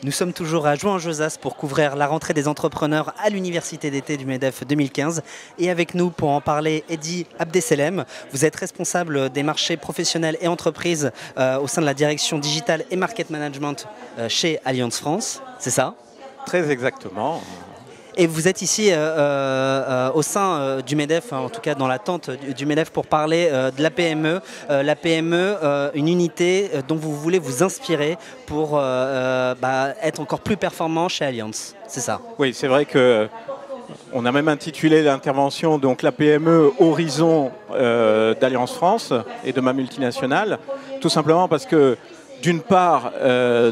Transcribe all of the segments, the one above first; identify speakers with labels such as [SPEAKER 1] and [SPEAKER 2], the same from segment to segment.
[SPEAKER 1] Nous sommes toujours à Jouan-Josas pour couvrir la rentrée des entrepreneurs à l'université d'été du MEDEF 2015. Et avec nous pour en parler, Eddy Abdeselem. Vous êtes responsable des marchés professionnels et entreprises au sein de la direction Digital et Market Management chez Allianz France. C'est ça?
[SPEAKER 2] Très exactement.
[SPEAKER 1] Et vous êtes ici au sein du MEDEF, en tout cas dans la tente du MEDEF, pour parler de la PME. La PME, une unité dont vous voulez vous inspirer pour être encore plus performant chez Allianz. C'est ça?
[SPEAKER 2] Oui, c'est vrai que on a même intitulé l'intervention donc la PME Horizon d'Allianz France et de ma multinationale, tout simplement parce que d'une part,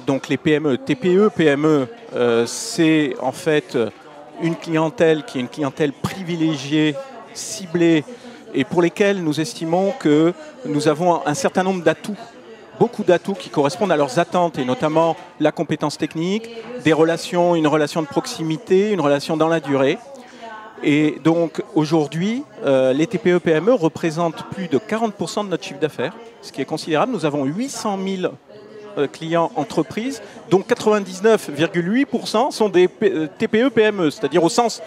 [SPEAKER 2] donc les PME, TPE, PME, c'est en fait une clientèle qui est une clientèle privilégiée, ciblée, et pour lesquelles nous estimons que nous avons un certain nombre d'atouts, beaucoup d'atouts qui correspondent à leurs attentes, et notamment la compétence technique, des relations, une relation de proximité, une relation dans la durée. Et donc aujourd'hui, les TPE-PME représentent plus de 40% de notre chiffre d'affaires, ce qui est considérable. Nous avons 800 000 clients entreprises, dont 99,8% sont des TPE-PME, c'est-à-dire au sens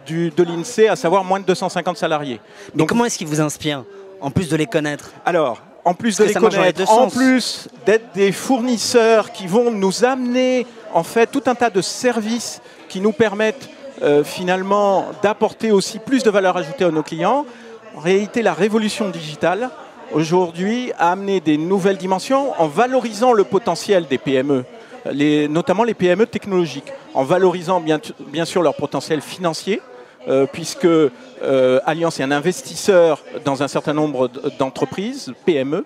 [SPEAKER 2] de l'INSEE, à savoir moins de 250 salariés.
[SPEAKER 1] Donc, mais comment est-ce qu'ils vous inspirent, en plus de les connaître?
[SPEAKER 2] Alors, en plus de les connaître, en plus d'être des fournisseurs qui vont nous amener en fait tout un tas de services qui nous permettent finalement d'apporter aussi plus de valeur ajoutée à nos clients, en réalité la révolution digitale aujourd'hui a amené des nouvelles dimensions en valorisant le potentiel des PME, notamment les PME technologiques, en valorisant bien sûr leur potentiel financier, puisque Allianz est un investisseur dans un certain nombre d'entreprises, PME,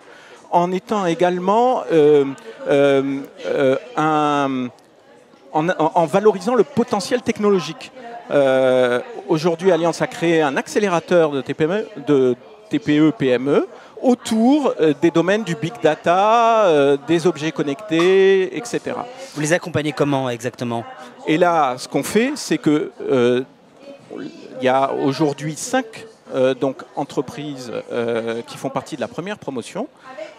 [SPEAKER 2] en étant également en valorisant le potentiel technologique. Aujourd'hui, Allianz a créé un accélérateur de TPE-PME autour des domaines du big data, des objets connectés, etc.
[SPEAKER 1] Vous les accompagnez comment exactement?
[SPEAKER 2] Et là, ce qu'on fait, c'est que il y a aujourd'hui 5 entreprises qui font partie de la première promotion.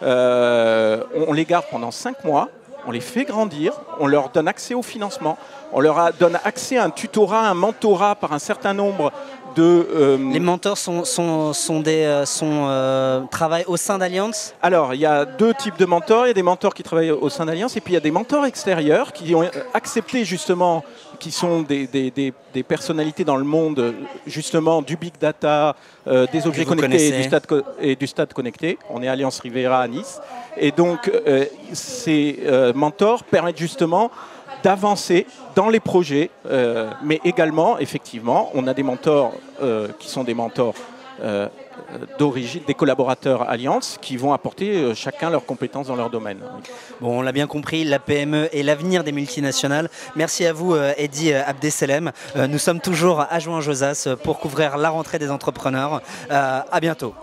[SPEAKER 2] On les garde pendant 5 mois. On les fait grandir, on leur donne accès au financement, on leur donne accès à un tutorat, un mentorat par un certain nombre de...
[SPEAKER 1] Les mentors travaillent au sein d'Allianz?
[SPEAKER 2] Alors, il y a 2 types de mentors. Il y a des mentors qui travaillent au sein d'Allianz et puis il y a des mentors extérieurs qui ont accepté justement, qui sont des personnalités dans le monde justement du big data, des objets connectés et du stade connecté. On est Allianz Riviera à Nice. Et donc, ces mentors permettent justement d'avancer dans les projets, mais également, effectivement, on a des mentors qui sont des mentors d'origine, des collaborateurs Allianz, qui vont apporter chacun leurs compétences dans leur domaine.
[SPEAKER 1] Bon, on l'a bien compris, la PME est l'avenir des multinationales. Merci à vous, Eddy Abdeselem. Nous sommes toujours à Jouan-Josas pour couvrir la rentrée des entrepreneurs. À bientôt.